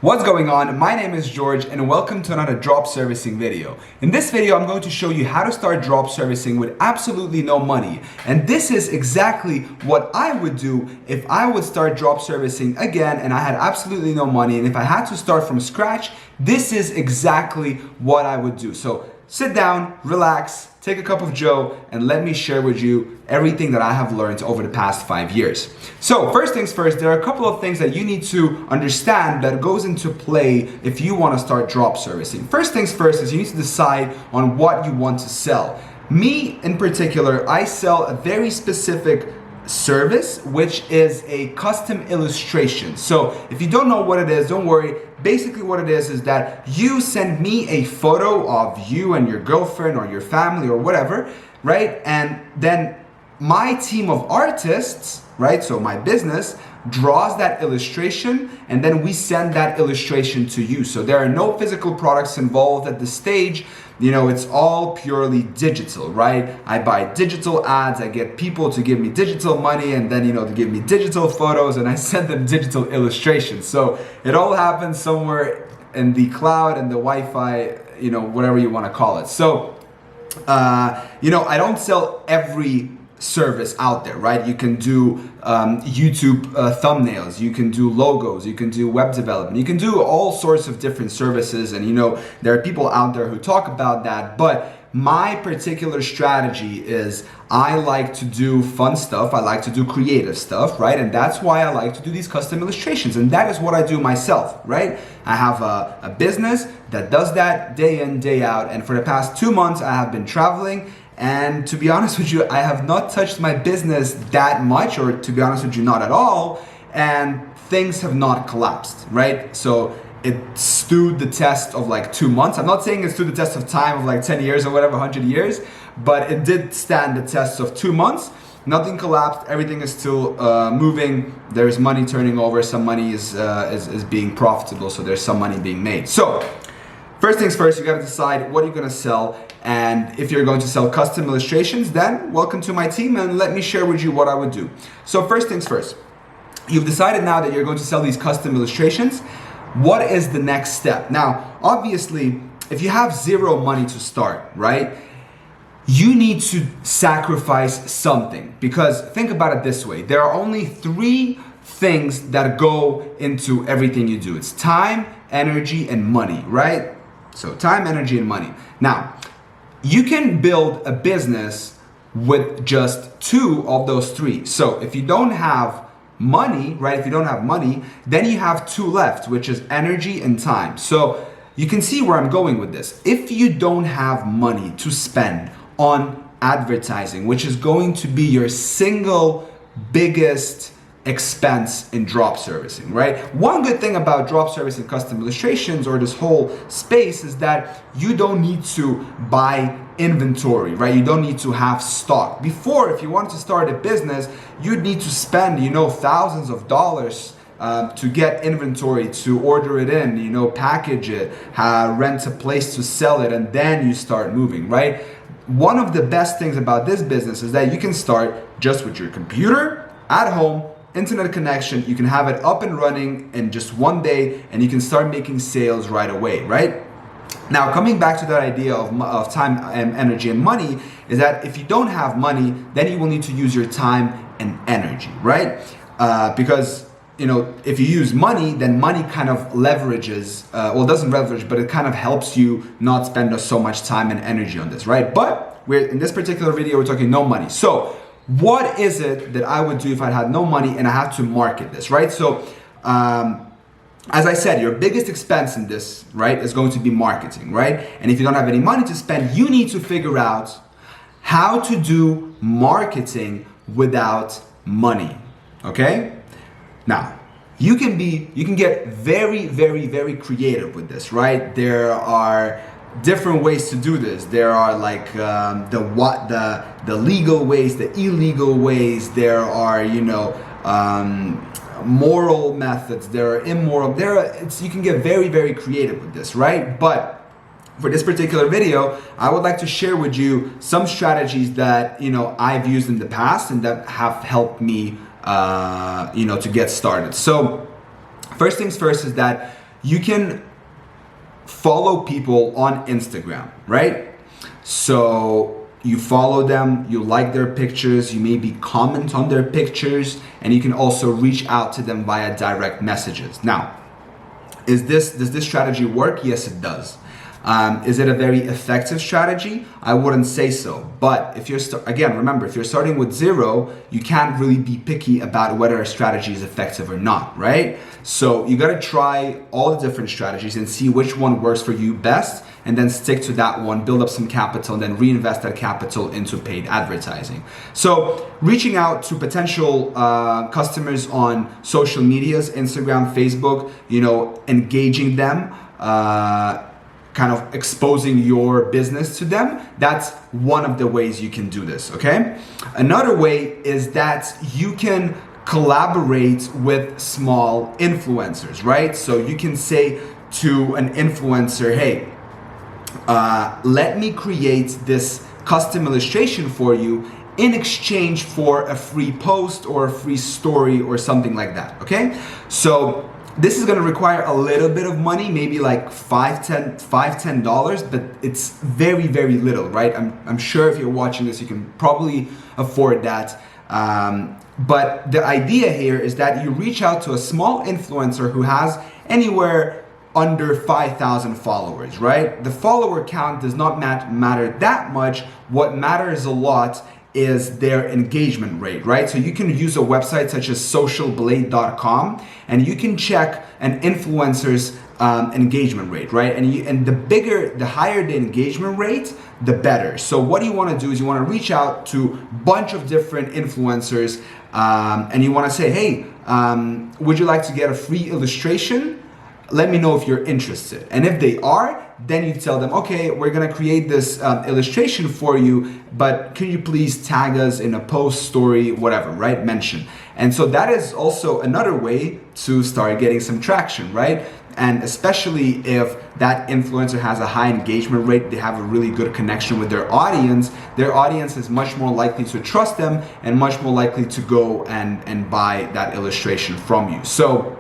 What's going on? My name is George and welcome to another drop servicing video. In this video, I'm going to show you how to start drop servicing with absolutely no money. And this is exactly what I would do if I would start drop servicing again and I had absolutely no money. And if I had to start from scratch, this is exactly what I would do. So sit down, relax, take a cup of joe, and let me share with you everything that I have learned over the past 5 years. So first things first, there are a couple of things that you need to understand that goes into play if you want to start drop servicing. First things first is you need to decide on what you want to sell. Me in particular, I sell a very specific service, which is a custom illustration. So if you don't know what it is, don't worry. Basically what it is that you send me a photo of you and your girlfriend or your family or whatever, right? And then my team of artists, right? So my business draws that illustration and then we send that illustration to you. So there are no physical products involved at this stage. You know, it's all purely digital, right? I buy digital ads, I get people to give me digital money and then, to give me digital photos and I send them digital illustrations. So it all happens somewhere in the cloud and the Wi-Fi, whatever you want to call it. So, I don't sell every service out there, right? You can do YouTube thumbnails, you can do logos, you can do web development, you can do all sorts of different services, and there are people out there who talk about that, but my particular strategy is I like to do fun stuff, I like to do creative stuff, right? And that's why I like to do these custom illustrations, and that is what I do myself, right? I have a business that does that day in, day out, and for the past 2 months I have been traveling. And to be honest with you, I have not touched my business that much, or to be honest with you, not at all. And things have not collapsed, right? So it stood the test of like 2 months. I'm not saying it stood the test of time of like 10 years or whatever, 100 years, but it did stand the test of 2 months. Nothing collapsed. Everything is still moving. There's money turning over. Some money is being profitable. So there's some money being made. So first things first, you got to decide what you're going to sell. And if you're going to sell custom illustrations, then welcome to my team and let me share with you what I would do. So first things first, you've decided now that you're going to sell these custom illustrations. What is the next step? Now, obviously, if you have zero money to start, right, you need to sacrifice something, because think about it this way. There are only 3 things that go into everything you do. It's time, energy, and money, right? So time, energy, and money. Now, you can build a business with just 2 of those 3. So if you don't have money, right? If you don't have money, then you have 2 left, which is energy and time. So you can see where I'm going with this. If you don't have money to spend on advertising, which is going to be your single biggest expense in drop servicing, right? One good thing about drop servicing custom illustrations or this whole space is that you don't need to buy inventory, right? You don't need to have stock. Before, if you wanted to start a business, you'd need to spend, thousands of dollars to get inventory, to order it in, package it, rent a place to sell it, and then you start moving, right? One of the best things about this business is that you can start just with your computer at home, internet connection, you can have it up and running in just 1 day and you can start making sales right away, right? Now, coming back to that idea of time and energy and money is that if you don't have money, then you will need to use your time and energy, right? Because if you use money, then money kind of leverages, well, it doesn't leverage, but it kind of helps you not spend so much time and energy on this, right? But in this particular video, we're talking no money. So what is it that I would do if I had no money and I have to market this, right? So, as I said, your biggest expense in this, right, is going to be marketing, right? And if you don't have any money to spend, you need to figure out how to do marketing without money, okay? Now, you can get very, very, very creative with this, right? There are different ways to do this. There are like the legal ways, the illegal ways. There are moral methods. There are immoral. You can get very, very creative with this, right? But for this particular video, I would like to share with you some strategies that I've used in the past and that have helped me to get started. So first things first is that you can follow people on Instagram, right? So you follow them, you like their pictures, you maybe comment on their pictures, and you can also reach out to them via direct messages. Now, does this strategy work? Yes, it does. Is it a very effective strategy? I wouldn't say so. But if you're, again, remember, if you're starting with zero, you can't really be picky about whether a strategy is effective or not, right? So you gotta try all the different strategies and see which one works for you best, and then stick to that one, build up some capital, and then reinvest that capital into paid advertising. So reaching out to potential customers on social medias, Instagram, Facebook, engaging them, kind of exposing your business to them. That's one of the ways you can do this, okay? Another way is that you can collaborate with small influencers, right? So you can say to an influencer, hey, let me create this custom illustration for you in exchange for a free post or a free story or something like that, okay? So this is gonna require a little bit of money, maybe like $5-10, but it's very, very little, right? I'm sure if you're watching this, you can probably afford that. But the idea here is that you reach out to a small influencer who has anywhere under 5,000 followers, right? The follower count does not matter that much. What matters a lot is their engagement rate, right? So you can use a website such as socialblade.com and you can check an influencer's engagement rate, right? And the higher the engagement rate, the better. So what you want to do is you want to reach out to a bunch of different influencers and you want to say, hey, would you like to get a free illustration? Let me know if you're interested. And if they are, then you tell them, okay, we're gonna create this illustration for you, but can you please tag us in a post, story, whatever, right? Mention. And so that is also another way to start getting some traction, right? And especially if that influencer has a high engagement rate, they have a really good connection with their audience is much more likely to trust them and much more likely to go and buy that illustration from you. So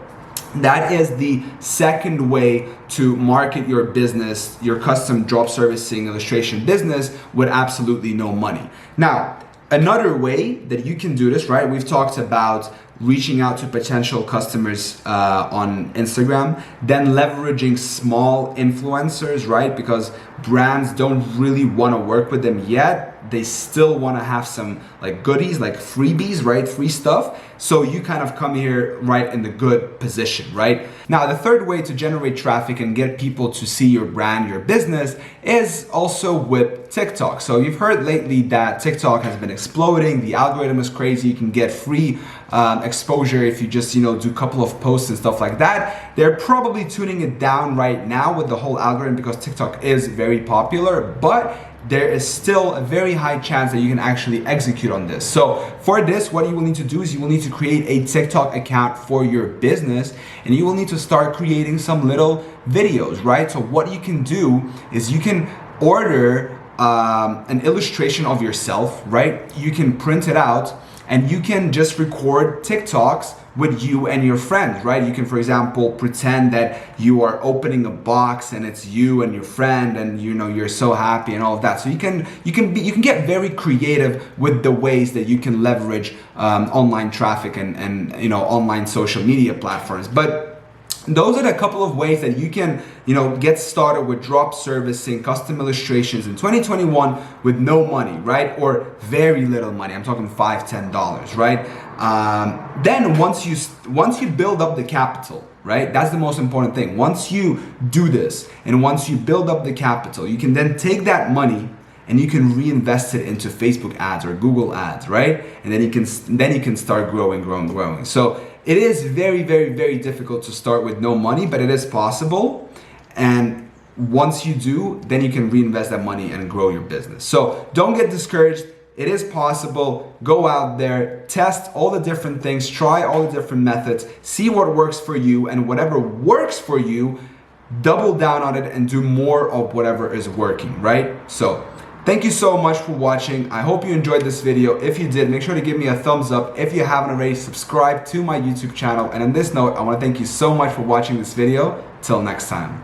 that is the second way to market your business, your custom drop servicing illustration business with absolutely no money. Now, another way that you can do this, right? We've talked about reaching out to potential customers on Instagram, then leveraging small influencers, right? Because brands don't really want to work with them yet. They still want to have some like goodies, like freebies, right? Free stuff. So you kind of come here right in the good position, right? Now, the third way to generate traffic and get people to see your brand, your business, is also with TikTok. So you've heard lately that TikTok has been exploding. The algorithm is crazy. You can get free exposure if you just, do a couple of posts and stuff like that. They're probably tuning it down right now with the whole algorithm because TikTok is very popular, but there is still a very high chance that you can actually execute on this. So for this, what you will need to do is you will need to create a TikTok account for your business, and you will need to start creating some little videos, right? So what you can do is you can order an illustration of yourself, right? You can print it out and you can just record TikToks with you and your friends, right? You can, for example, pretend that you are opening a box and it's you and your friend, and you're so happy and all of that. So you can get very creative with the ways that you can leverage online traffic and online social media platforms. But those are the couple of ways that you can, get started with drop servicing, custom illustrations in 2021 with no money, right? Or very little money. I'm talking $5-10, right? Then once you build up the capital, right? That's the most important thing. Once you do this and once you build up the capital, you can then take that money and you can reinvest it into Facebook ads or Google ads, right? And then you can start growing. So it is very, very, very difficult to start with no money, but it is possible. And once you do, then you can reinvest that money and grow your business. So don't get discouraged. It is possible. Go out there, test all the different things, try all the different methods, see what works for you, and whatever works for you, double down on it and do more of whatever is working, right? So Thank you so much for watching. I hope you enjoyed this video. If you did, make sure to give me a thumbs up. If you haven't already, subscribe to my YouTube channel. And on this note, I want to thank you so much for watching this video. Till next time.